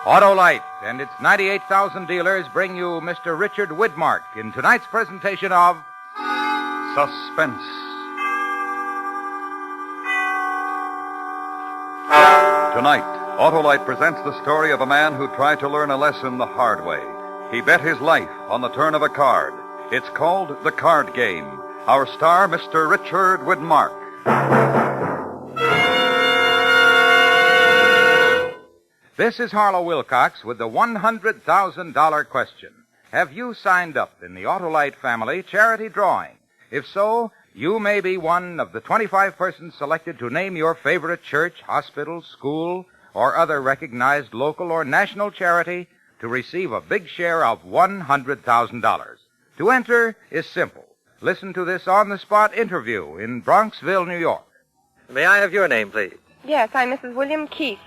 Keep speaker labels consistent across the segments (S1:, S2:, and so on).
S1: Autolite and its 98,000 dealers bring you Mr. Richard Widmark in tonight's presentation of Suspense.
S2: Tonight, Autolite presents the story of a man who tried to learn a lesson the hard way. He bet his life on the turn of a card. It's called The Card Game. Our star, Mr. Richard Widmark.
S1: This is Harlow Wilcox with the $100,000 question. Have you signed up in the Autolite family charity drawing? If so, you may be one of the 25 persons selected to name your favorite church, hospital, school, or other recognized local or national charity to receive a big share of $100,000. To enter is simple. Listen to this on-the-spot interview in Bronxville, New York.
S3: May I have your name, please?
S4: Yes, I'm Mrs. William Keith.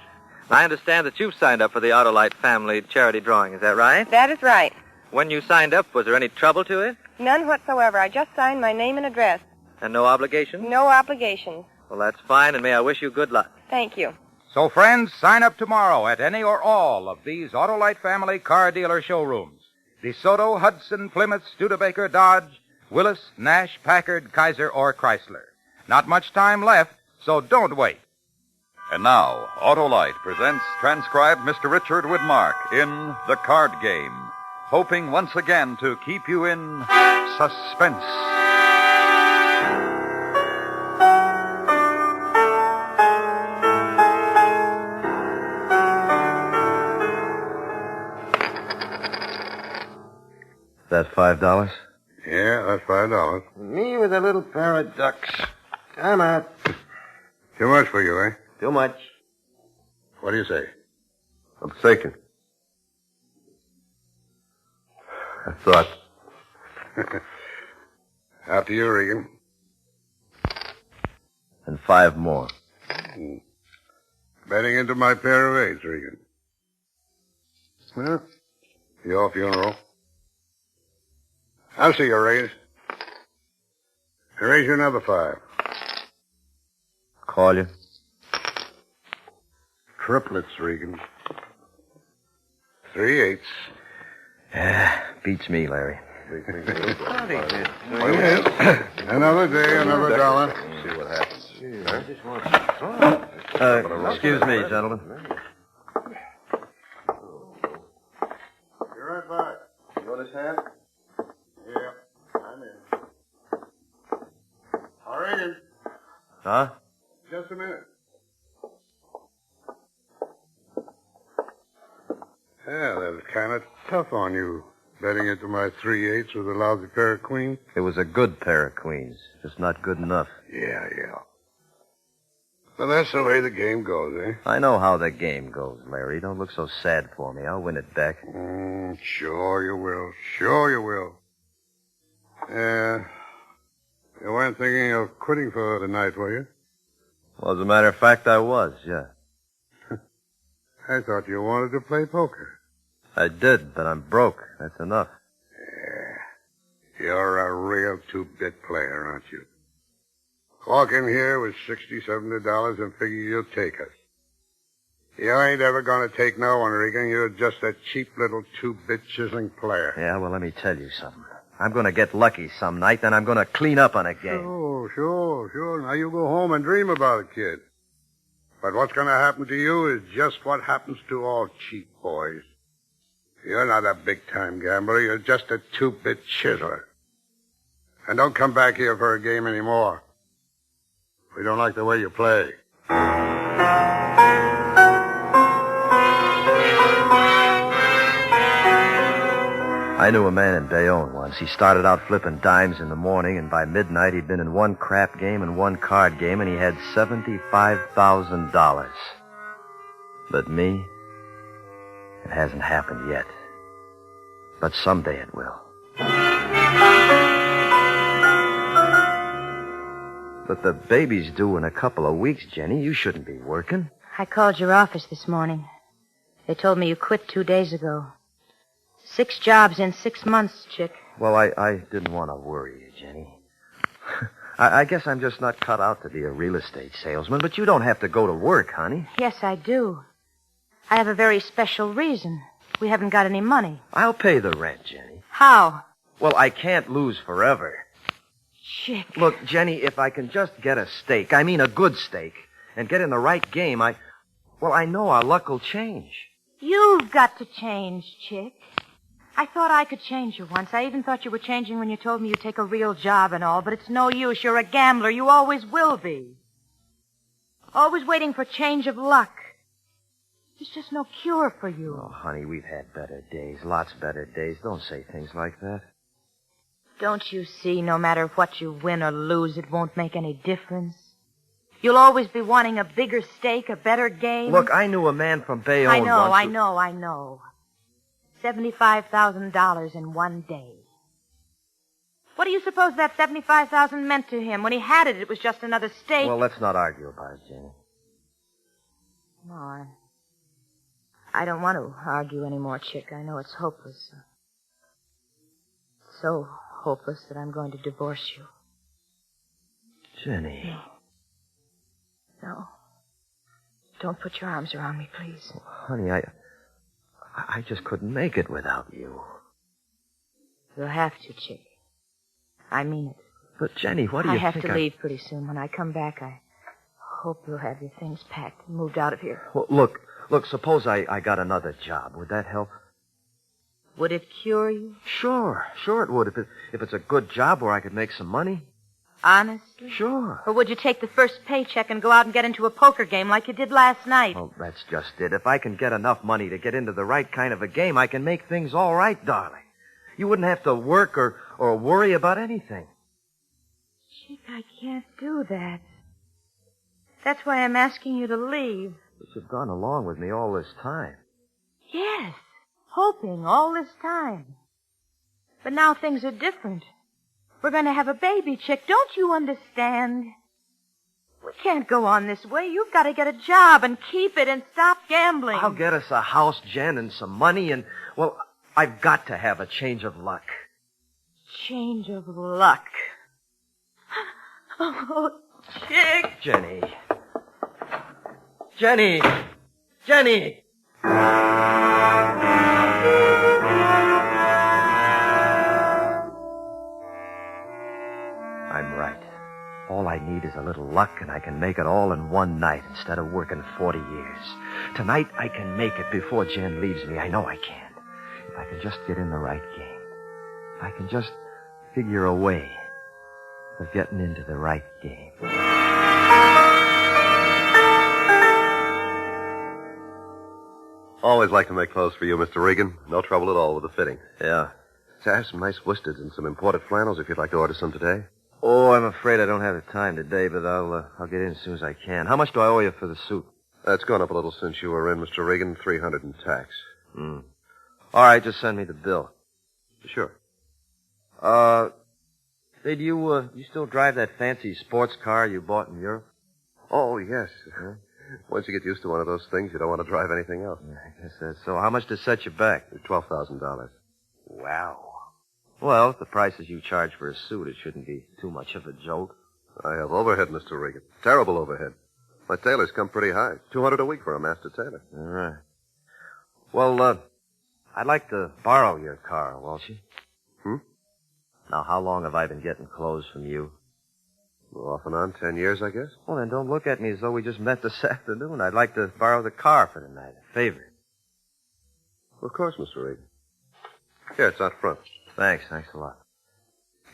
S3: I understand that you've signed up for the Autolite family charity drawing. Is that right?
S4: That is right.
S3: When you signed up, was there any trouble to it?
S4: None whatsoever. I just signed my name and address.
S3: And no obligation?
S4: No obligations.
S3: Well, that's fine, and may I wish you good luck.
S4: Thank you.
S1: So, friends, sign up tomorrow at any or all of these Autolite family car dealer showrooms. DeSoto, Hudson, Plymouth, Studebaker, Dodge, Willis, Nash, Packard, Kaiser, or Chrysler. Not much time left, so don't wait.
S2: And now, Autolite presents transcribed Mr. Richard Widmark in The Card Game, hoping once again to keep you in suspense.
S3: That $5?
S5: Yeah, that's $5.
S6: Me with a little pair of ducks. I'm out.
S5: Too much for you, eh?
S6: Too much.
S5: What do you say?
S6: I'm thinking. I thought.
S5: After you, Regan.
S6: And 5 more.
S5: Betting into my pair of eights, Regan. Well, your funeral. I'll see you raise. Raise you another 5.
S6: Call you.
S5: Triplets, Regan. 3 eights.
S6: Yeah, beats me, Larry.
S5: Another day, another dollar.
S6: See what happens. Excuse me, gentlemen.
S5: Be right back.
S6: You understand?
S5: Yeah, I'm in. All right, Regan.
S6: Huh?
S5: Just a minute. Yeah, that was kind of tough on you, betting into my 3 eights with a lousy pair of queens.
S6: It was a good pair of queens, just not good enough.
S5: Yeah. Well, that's the way the game goes, eh?
S6: I know how the game goes, Larry. Don't look so sad for me. I'll win it back.
S5: Sure you will. Sure you will. Yeah. You weren't thinking of quitting for the night, were you?
S6: Well, as a matter of fact, I was, yeah.
S5: I thought you wanted to play poker.
S6: I did, but I'm broke. That's enough.
S5: Yeah. You're a real two-bit player, aren't you? Walk in here with $60, $70 and figure you'll take us. You ain't ever going to take no one, Regan. You're just a cheap little two-bit chiseling player.
S6: Yeah, well, let me tell you something. I'm going to get lucky some night, then I'm going to clean up on a game.
S5: Sure. Now you go home and dream about it, kid. But what's going to happen to you is just what happens to all cheap boys. You're not a big-time gambler. You're just a two-bit chiseler. And don't come back here for a game anymore. We don't like the way you play.
S6: I knew a man in Bayonne once. He started out flipping dimes in the morning, and by midnight he'd been in 1 crap game and 1 card game, and he had $75,000. But me, it hasn't happened yet. But someday it will. But the baby's due in a couple of weeks, Jenny. You shouldn't be working.
S7: I called your office this morning. They told me you quit 2 days ago. 6 jobs in 6 months, Chick.
S6: Well, I didn't want to worry you, Jenny. I guess I'm just not cut out to be a real estate salesman, but you don't have to go to work, honey.
S7: Yes, I do. I have a very special reason. We haven't got any money.
S6: I'll pay the rent, Jenny.
S7: How?
S6: Well, I can't lose forever.
S7: Chick.
S6: Look, Jenny, if I can just get a steak, I mean a good steak, and get in the right game, I know our luck will change.
S7: You've got to change, Chick. I thought I could change you once. I even thought you were changing when you told me you'd take a real job and all, but it's no use. You're a gambler. You always will be. Always waiting for change of luck. There's just no cure for you.
S6: Oh, honey, we've had better days, lots better days. Don't say things like that.
S7: Don't you see, no matter what you win or lose, it won't make any difference? You'll always be wanting a bigger stake, a better game.
S6: Look, I knew a man from Bayonne
S7: I
S6: once.
S7: I know. $75,000 in one day. What do you suppose that $75,000 meant to him? When he had it, it was just another stake.
S6: Well, let's not argue about it, Jenny.
S7: No, I don't want to argue anymore, Chick. I know it's hopeless. So hopeless that I'm going to divorce you.
S6: Jenny.
S7: No. Don't put your arms around me, please.
S6: Oh, honey, I just couldn't make it without you.
S7: You'll have to, Chick. I mean it.
S6: But, Jenny, what do you think?
S7: I have to leave pretty soon. When I come back, I hope you'll have your things packed and moved out of here.
S6: Well, look, suppose I got another job. Would that help?
S7: Would it cure you?
S6: Sure it would. If it's a good job where I could make some money.
S7: Honestly?
S6: Sure.
S7: Or would you take the first paycheck and go out and get into a poker game like you did last night?
S6: Oh, that's just it. If I can get enough money to get into the right kind of a game, I can make things all right, darling. You wouldn't have to work or worry about anything.
S7: Chick, I can't do that. That's why I'm asking you to leave.
S6: But you've gone along with me all this time.
S7: Yes, hoping all this time. But now things are different. We're going to have a baby, Chick. Don't you understand? We can't go on this way. You've got to get a job and keep it and stop gambling.
S6: I'll get us a house, Jen, and some money, and, well, I've got to have a change of luck.
S7: Change of luck. Oh, Chick.
S6: Jenny. Jenny! I'm right. All I need is a little luck, and I can make it all in one night instead of working 40 years. Tonight, I can make it before Jen leaves me. I know I can. If I can just get in the right game. If I can just figure a way of getting into the right game.
S8: Always like to make clothes for you, Mr. Regan. No trouble at all with the fitting.
S6: Yeah.
S8: So I have some nice wosteds and some imported flannels if you'd like to order some today.
S6: Oh, I'm afraid I don't have the time today, but I'll get in as soon as I can. How much do I owe you for the suit?
S8: It's gone up a little since you were in, Mr. Regan. $300 in tax.
S6: All right, just send me the bill.
S8: Sure.
S6: Say, do you still drive that fancy sports car you bought in Europe?
S8: Oh, yes. Once you get used to one of those things, you don't want to drive anything else.
S6: Yeah, I guess that's so. How much to set you back?
S8: $12,000.
S6: Wow. Well, at the prices you charge for a suit, it shouldn't be too much of a jolt.
S8: I have overhead, Mr. Regan. Terrible overhead. My tailors come pretty high. $200 a week for a master tailor.
S6: All right. Well, I'd like to borrow your car, Walshy. Now, how long have I been getting clothes from you?
S8: Well, off and on, 10 years, I guess.
S6: Well, then don't look at me as though we just met this afternoon. I'd like to borrow the car for the night. A favor.
S8: Of course, Mr. Regan. Here, it's out front.
S6: Thanks a lot.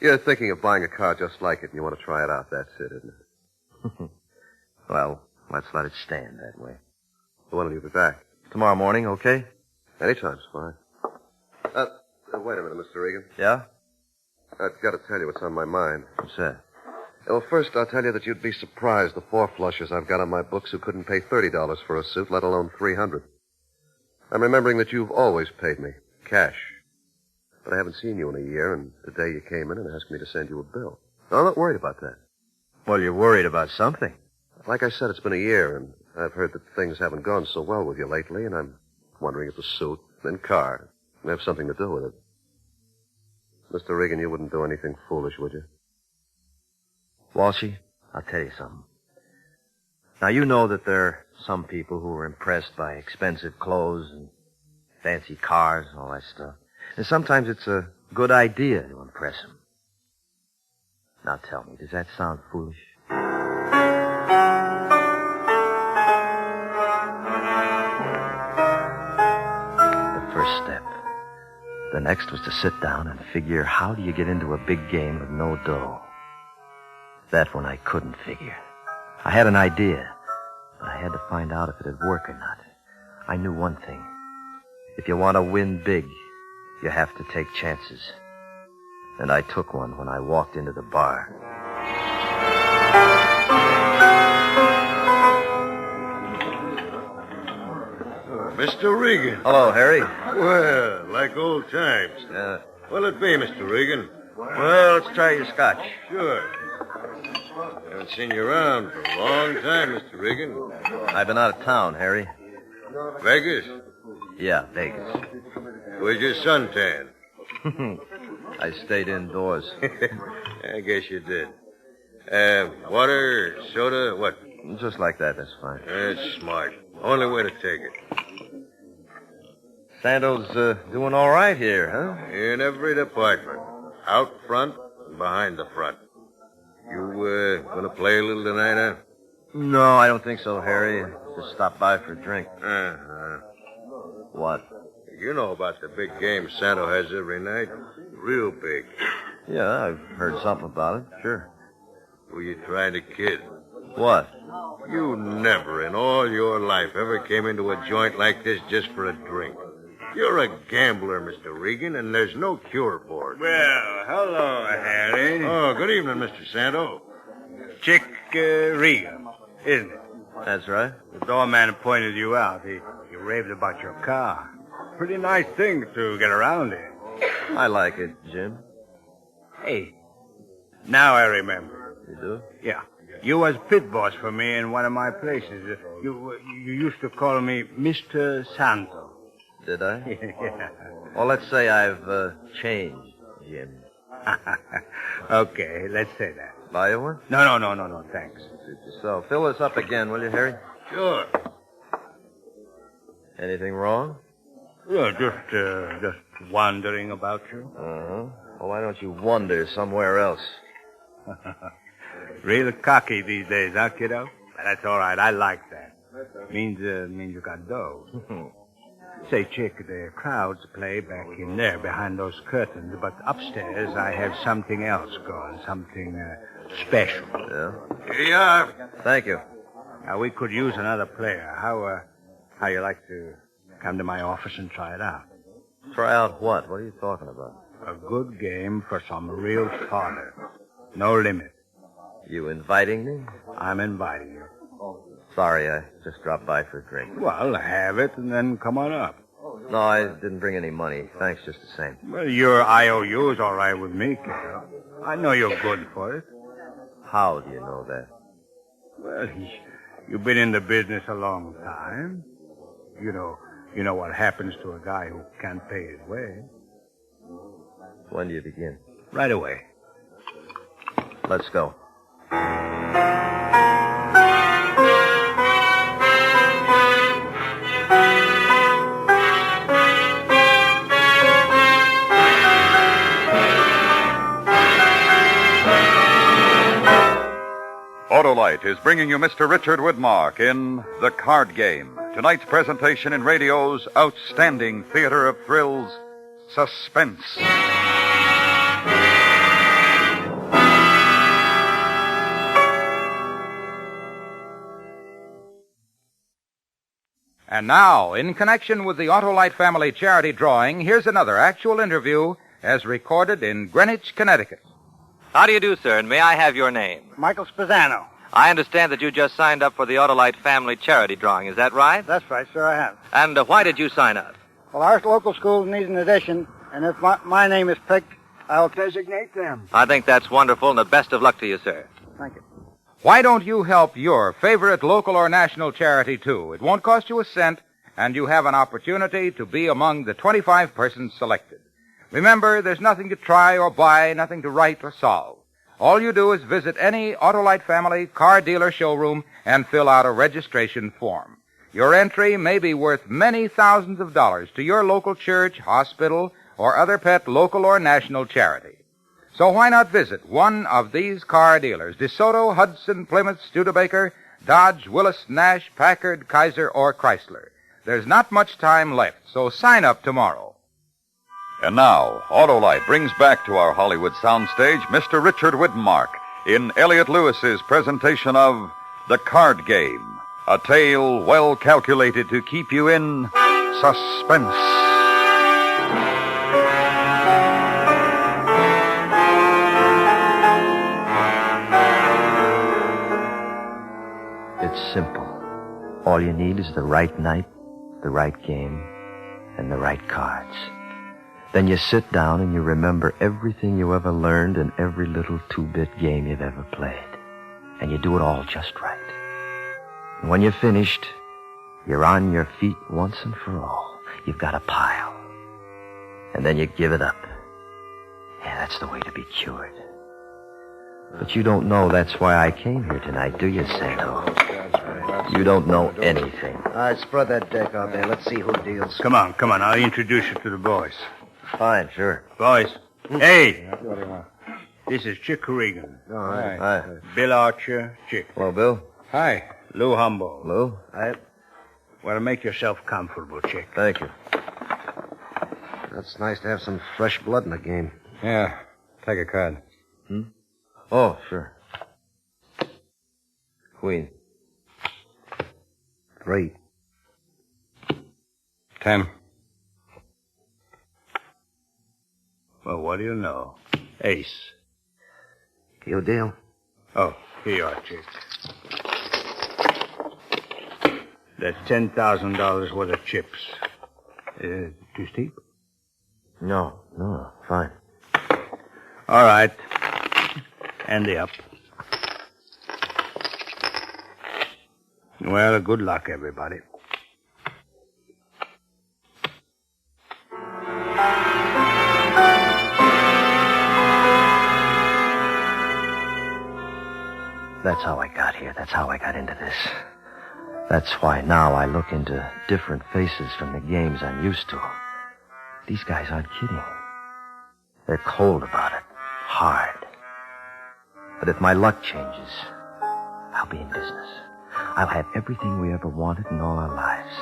S8: You're thinking of buying a car just like it, and you want to try it out. That's it, isn't it?
S6: Well, let's let it stand that way.
S8: When will you be back?
S6: Tomorrow morning, okay?
S8: Anytime's fine. Wait a minute, Mr. Regan.
S6: Yeah?
S8: I've got to tell you what's on my mind.
S6: What's that?
S8: Well, first, I'll tell you that you'd be surprised the four flushers I've got on my books who couldn't pay $30 for a suit, let alone $300. I'm remembering that you've always paid me, cash. But I haven't seen you in a year, and today you came in and asked me to send you a bill. No, I'm not worried about that.
S6: Well, you're worried about something.
S8: Like I said, it's been a year, and I've heard that things haven't gone so well with you lately, and I'm wondering if the suit and car have something to do with it. Mr. Regan, you wouldn't do anything foolish, would you?
S6: Walshy, I'll tell you something. Now, you know that there are some people who were impressed by expensive clothes and fancy cars and all that stuff. And sometimes it's a good idea to impress them. Now tell me, does that sound foolish? The first step. The next was to sit down and figure how do you get into a big game with no dough. That one I couldn't figure. I had an idea, but I had to find out if it'd work or not. I knew one thing. If you want to win big, you have to take chances. And I took one when I walked into the bar.
S9: Mr. Regan.
S6: Hello, Harry.
S9: Well, like old times. What'll it be, Mr. Regan?
S6: Well, let's try your scotch.
S9: Sure. Haven't seen you around for a long time, Mr. Regan.
S6: I've been out of town, Harry.
S9: Vegas?
S6: Yeah, Vegas.
S9: Where's your suntan?
S6: I stayed indoors.
S9: I guess you did. Water, soda, what?
S6: Just like that, that's fine.
S9: That's smart. Only way to take it.
S6: Sando's doing all right here, huh?
S9: In every department. Out front and behind the front. You, gonna play a little tonight, huh?
S6: No, I don't think so, Harry. Just stop by for a drink.
S9: Uh-huh.
S6: What?
S9: You know about the big game Santo has every night? Real big.
S6: Yeah, I've heard something about it, sure.
S9: Who you trying to kid?
S6: What?
S9: You never in all your life ever came into a joint like this just for a drink. You're a gambler, Mr. Regan, and there's no cure for it.
S10: Well, hello, Harry.
S9: Oh, good evening, Mr. Santo.
S10: Chick Regan, isn't it?
S6: That's right.
S10: The doorman pointed you out. He raved about your car. Pretty nice thing to get around in.
S6: I like it, Jim.
S10: Hey, now I remember.
S6: You do?
S10: Yeah. You was pit boss for me in one of my places. You used to call me Mr. Santo.
S6: Did I?
S10: Yeah.
S6: Well, let's say I've changed, Jim.
S10: Okay, let's say that.
S6: Buy you one?
S10: No, thanks.
S6: So, fill this up again, will you, Harry?
S9: Sure.
S6: Anything wrong?
S10: Yeah, just wondering about you.
S6: Uh-huh. Well, why don't you wander somewhere else?
S10: Real cocky these days, huh, kiddo? That's all right. I like that. Means you got dough. Say, Chick, the crowds play back in there behind those curtains, but upstairs I have something else going, something special.
S6: Yeah?
S9: Here you are.
S6: Thank you.
S10: Now, we could use another player. How you like to come to my office and try it out?
S6: Try out what? What are you talking about?
S10: A good game for some real fodder. No limit.
S6: You inviting me?
S10: I'm inviting you.
S6: Sorry, I just dropped by for a drink.
S10: Well, have it and then come on up.
S6: No, I didn't bring any money. Thanks just the same.
S10: Well, your IOU is all right with me, kiddo. I know you're good for it.
S6: How do you know that?
S10: Well, you've been in the business a long time. You know what happens to a guy who can't pay his way.
S6: When do you begin?
S10: Right away.
S6: Let's go.
S2: Autolite is bringing you Mr. Richard Widmark in The Card Game. Tonight's presentation in radio's outstanding theater of thrills, Suspense.
S1: And now, in connection with the Autolite family charity drawing, here's another actual interview as recorded in Greenwich, Connecticut.
S3: How do you do, sir, and may I have your name?
S11: Michael Spazzano.
S3: I understand that you just signed up for the Autolite family charity drawing. Is that right?
S11: That's right, sir, I have.
S3: And why did you sign up?
S11: Well, our local schools need an addition, and if my name is picked, I'll designate them.
S3: I think that's wonderful, and the best of luck to you, sir.
S11: Thank you.
S1: Why don't you help your favorite local or national charity, too? It won't cost you a cent, and you have an opportunity to be among the 25 persons selected. Remember, there's nothing to try or buy, nothing to write or solve. All you do is visit any Autolite family car dealer showroom and fill out a registration form. Your entry may be worth many thousands of dollars to your local church, hospital, or other pet local or national charity. So why not visit one of these car dealers, DeSoto, Hudson, Plymouth, Studebaker, Dodge, Willis, Nash, Packard, Kaiser, or Chrysler. There's not much time left, so sign up tomorrow.
S2: And now, Autolite brings back to our Hollywood soundstage Mr. Richard Widmark in Elliot Lewis's presentation of The Card Game, a tale well calculated to keep you in suspense.
S6: It's simple. All you need is the right night, the right game, and the right cards. Then you sit down and you remember everything you ever learned in every little two-bit game you've ever played. And you do it all just right. And when you're finished, you're on your feet once and for all. You've got a pile. And then you give it up. Yeah, that's the way to be cured. But you don't know that's why I came here tonight, do you, Santo? You don't know anything.
S11: All right, spread that deck out there. Let's see who deals.
S10: Come on. I'll introduce you to the boys.
S6: Fine, sure.
S10: Boys. Hey. This is Chick Regan.
S11: All right.
S6: Hi.
S10: Bill Archer, Chick.
S6: Hello, Bill.
S1: Hi.
S10: Lou Humboldt.
S6: Lou?
S11: Hi.
S10: Well, make yourself comfortable, Chick.
S6: Thank you.
S11: That's nice to have some fresh blood in the game.
S1: Yeah. Take a card.
S6: Oh, sure. Queen.
S11: 3.
S1: 10.
S10: Well, what do you know? Ace.
S11: You deal?
S10: Oh, here you are, Chick. That's $10,000 worth of chips. Too steep?
S6: No, fine.
S10: All right. Ante up. Well, good luck, everybody.
S6: That's how I got here. That's how I got into this. That's why now I look into different faces from the games I'm used to. These guys aren't kidding. They're cold about it. Hard. But if my luck changes, I'll be in business. I'll have everything we ever wanted in all our lives.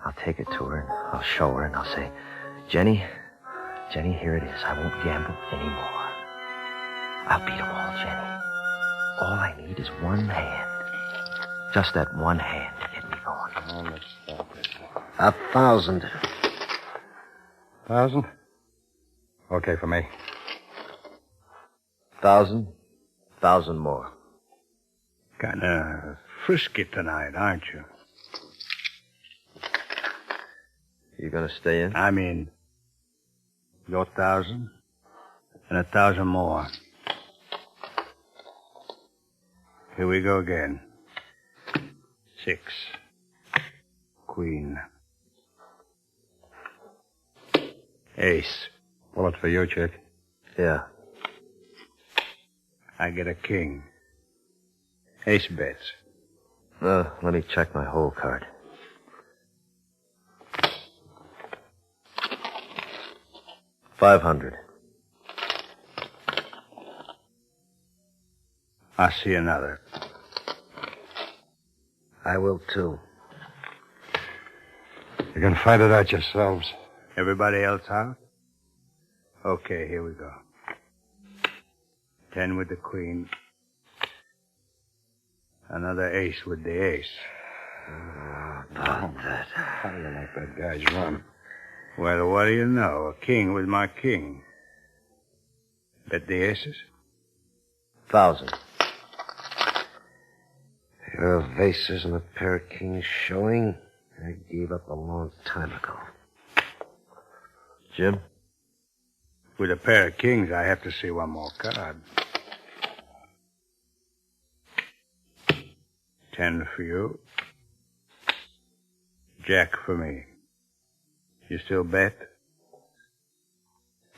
S6: I'll take it to her, and I'll show her, and I'll say, Jenny, here it is. I won't gamble anymore. I'll beat 'em all, Jenny. All I need is one hand. Just that one hand to get me going.
S5: Let's stop this.
S11: 1,000.
S1: 1,000? Okay for me.
S6: 1,000 more.
S10: Kind of frisky tonight, aren't you?
S6: You gonna stay in?
S10: I mean, your 1,000 and 1,000 more. Here we go again. 6. Queen. Ace.
S1: Bullet for you, Chick.
S6: Yeah.
S10: I get a king. Ace bets.
S6: Let me check my hole card. $500.
S10: I see another.
S11: I will, too.
S1: You can fight it out yourselves.
S10: Everybody else out? Okay, here we go. 10 with the queen. Another ace with the ace.
S6: About that.
S1: How do you like that guy's run?
S10: Well, what do you know? A king with my king. Bet the aces?
S6: 1,000.
S11: Pair of aces and a pair of kings showing. I gave up a long time ago.
S6: Jim?
S10: With a pair of kings, I have to see one more card. 10 for you. Jack for me. You still bet?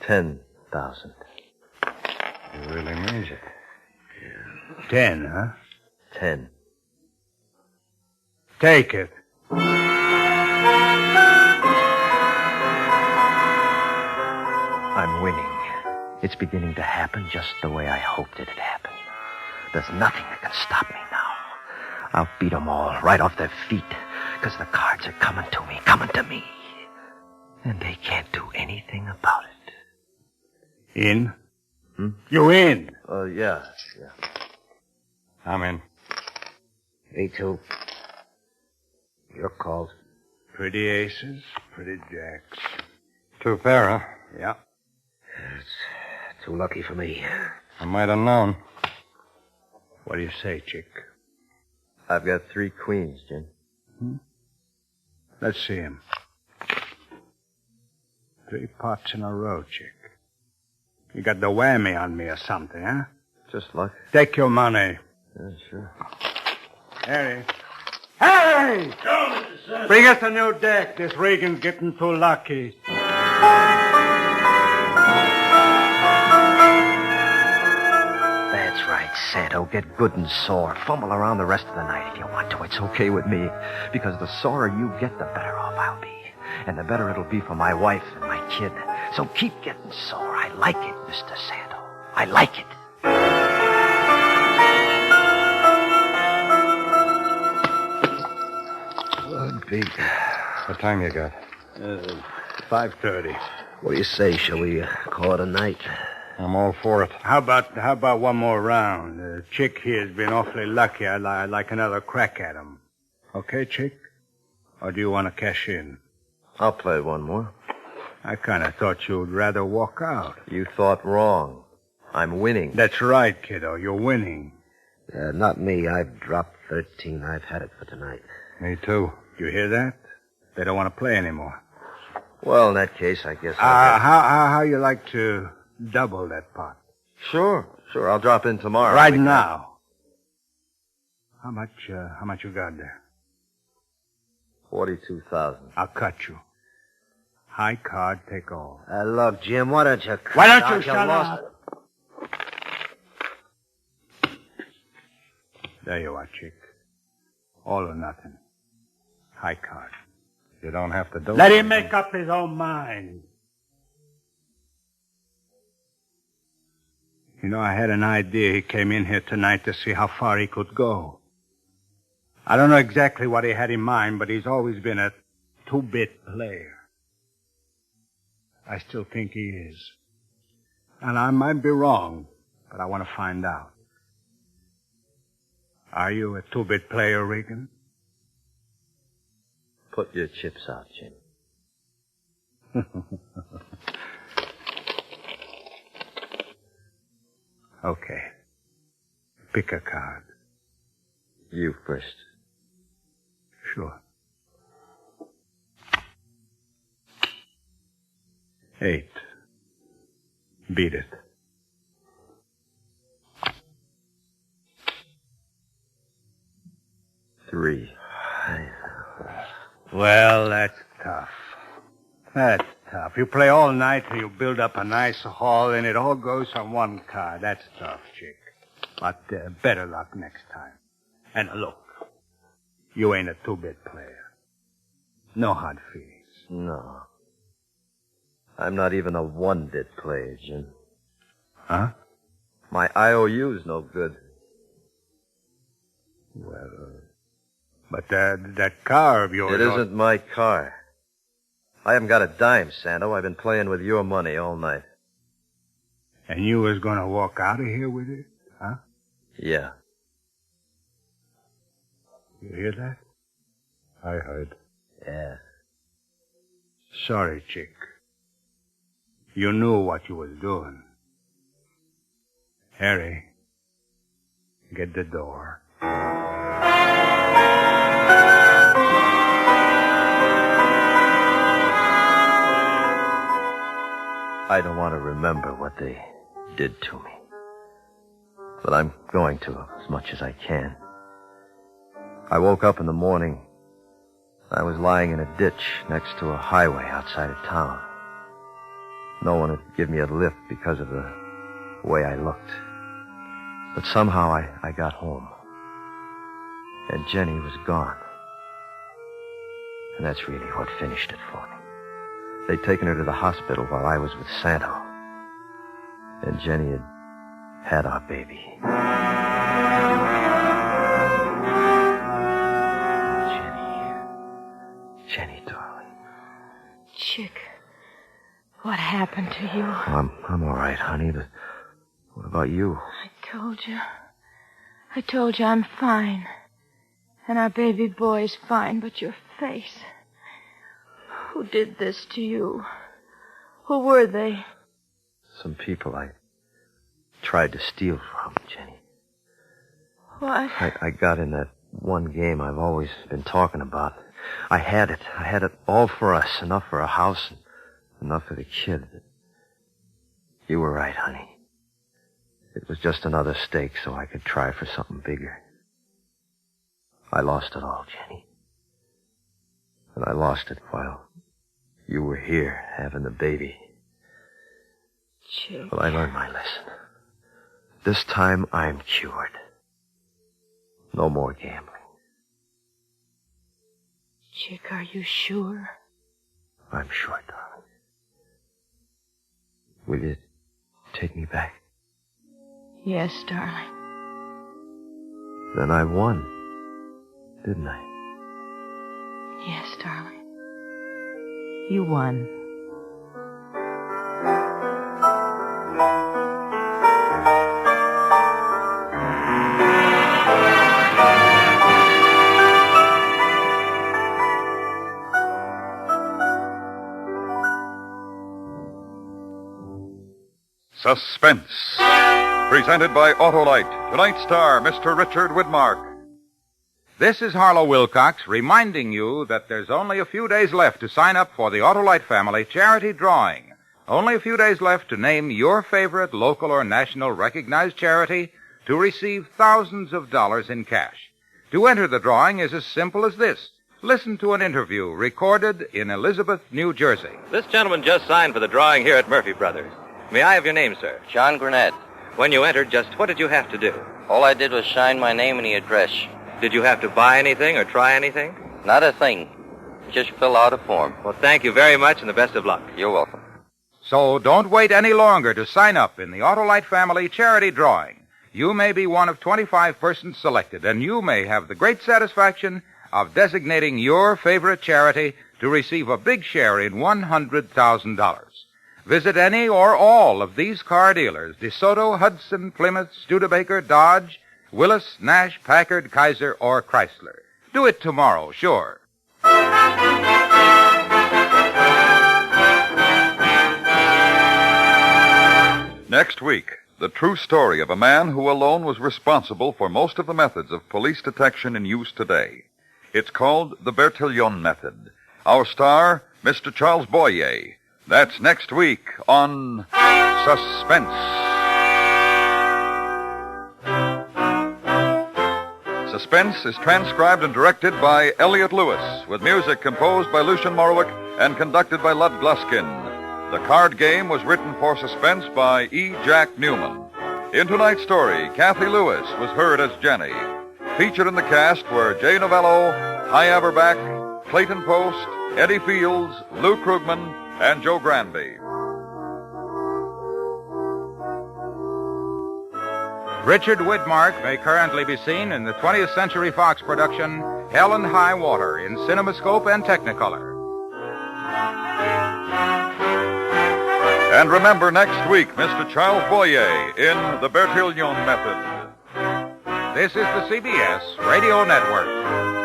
S6: 10,000.
S10: He really means it. 10, huh?
S6: 10.
S10: Take it.
S6: I'm winning. It's beginning to happen just the way I hoped it'd happen. There's nothing that can stop me now. I'll beat them all right off their feet, because the cards are coming to me. And they can't do anything about it.
S10: In?
S6: Hmm?
S10: You in?
S6: Yeah.
S10: I'm in.
S11: Me too. You're called.
S10: Pretty aces, pretty jacks.
S12: 2 pair, huh?
S10: Yeah.
S11: It's too lucky for me.
S12: I might have known.
S10: What do you say, Chick?
S6: I've got 3 queens, Jim.
S10: Let's see him. 3 pots in a row, Chick. You got the whammy on me or something, huh?
S6: Just luck.
S10: Take your money.
S6: Yeah, sure.
S10: Harry! Harry! Bring us a new deck. This Regan's getting too lucky.
S6: That's right, Santo. Get good and sore. Fumble around the rest of the night if you want to. It's okay with me. Because the sorer you get, the better off I'll be. And the better it'll be for my wife and my kid. So keep getting sore. I like it, Mr. Santo. I like it.
S8: Good beat.
S12: What time you got?
S10: 5:30.
S8: What do you say? Shall we call it a night?
S12: I'm all for it.
S10: How about one more round? Chick here's been awfully lucky. I'd like another crack at him. Okay, Chick? Or do you want to cash in?
S6: I'll play one more.
S10: I kind of thought you'd rather walk out.
S6: You thought wrong. I'm winning.
S10: That's right, kiddo. You're winning.
S11: Not me. I've dropped 13. I've had it for tonight.
S12: Me too.
S10: You hear that? They don't want to play anymore.
S6: Well, in that case, I guess
S10: How you like to double that pot?
S6: Sure. I'll drop in tomorrow.
S10: Right now. How much you got there?
S6: 42,000.
S10: I'll cut you. High card, take all.
S11: Look, Jim, why don't you...
S10: Why don't you shut up? There you are, Chick. All or nothing. High card.
S12: You don't have to do
S10: Let
S12: it.
S10: him make up his own mind. You know, I had an idea he came in here tonight to see how far he could go. I don't know exactly what he had in mind, but he's always been a 2-bit player. I still think he is. And I might be wrong, but I want to find out. Are you a 2-bit player, Regan?
S6: Put your chips out, Jim.
S10: Okay. Pick a card.
S6: You first.
S10: Sure. 8. Beat it.
S6: Three.
S10: Well, that's tough. That's tough. You play all night till you build up a nice haul, and it all goes on one card. That's tough, Chick. But better luck next time. And look, you ain't a 2-bit player. No hard feelings.
S6: No. I'm not even a 1-bit player, Jim.
S10: Huh?
S6: My IOU's no good.
S10: Well, but that car of yours...
S6: It isn't my car. I haven't got a dime, Santo. I've been playing with your money all night.
S10: And you was going to walk out of here with it, huh?
S6: Yeah.
S10: You hear that?
S12: I heard.
S6: Yeah.
S10: Sorry, Chick. You knew what you was doing. Harry, get the door.
S6: I don't want to remember what they did to me. But I'm going to as much as I can. I woke up in the morning. I was lying in a ditch next to a highway outside of town. No one would give me a lift because of the the way I looked. But somehow I got home. And Jenny was gone. And that's really what finished it for me. They'd taken her to the hospital while I was with Santo. And Jenny had our baby. Jenny, darling.
S7: Chick, what happened to you?
S6: I'm all right, honey, but what about you?
S7: I told you I'm fine. And our baby boy's fine, but your face. Who did this to you? Who were they?
S6: Some people I tried to steal from, Jenny.
S7: What?
S6: I got in that one game I've always been talking about. I had it all for us. Enough for a house and enough for the kid. You were right, honey. It was just another stake so I could try for something bigger. I lost it all, Jenny. And I lost it while you were here having the baby.
S7: Chick.
S6: Well, I learned my lesson. This time I'm cured. No more gambling.
S7: Chick, are you sure?
S6: I'm sure, darling. Will you take me back?
S7: Yes, darling.
S6: Then I won, didn't I?
S7: Yes, darling. You won.
S2: Suspense. Presented by Autolite. Tonight's star, Mr. Richard Widmark.
S1: This is Harlow Wilcox reminding you that there's only a few days left to sign up for the Autolite Family Charity Drawing. Only a few days left to name your favorite local or national recognized charity to receive thousands of dollars in cash. To enter the drawing is as simple as this. Listen to an interview recorded in Elizabeth, New Jersey.
S3: This gentleman just signed for the drawing here at Murphy Brothers. May I have your name, sir?
S13: John Grenett.
S3: When you entered, just what did you have to do?
S13: All I did was sign my name and the address.
S3: Did you have to buy anything or try anything?
S13: Not a thing. Just fill out a form.
S3: Well, thank you very much and the best of luck.
S13: You're welcome.
S1: So don't wait any longer to sign up in the Autolite Family Charity Drawing. You may be one of 25 persons selected, and you may have the great satisfaction of designating your favorite charity to receive a big share in $100,000. Visit any or all of these car dealers, DeSoto, Hudson, Plymouth, Studebaker, Dodge, Willis, Nash, Packard, Kaiser, or Chrysler. Do it tomorrow, sure.
S2: Next week, the true story of a man who alone was responsible for most of the methods of police detection in use today. It's called the Bertillon method. Our star, Mr. Charles Boyer. That's next week on Suspense. Suspense is transcribed and directed by Elliot Lewis, with music composed by Lucian Morwick and conducted by Lud Gluskin. The card game was written for Suspense by E. Jack Newman. In tonight's story, Kathy Lewis was heard as Jenny. Featured in the cast were Jay Novello, Hy Averback, Clayton Post, Eddie Fields, Lou Krugman, and Joe Granby.
S1: Richard Widmark may currently be seen in the 20th Century Fox production Hell and High Water in CinemaScope and Technicolor.
S2: And remember next week, Mr. Charles Boyer in the Bertillon method.
S1: This is the CBS Radio Network.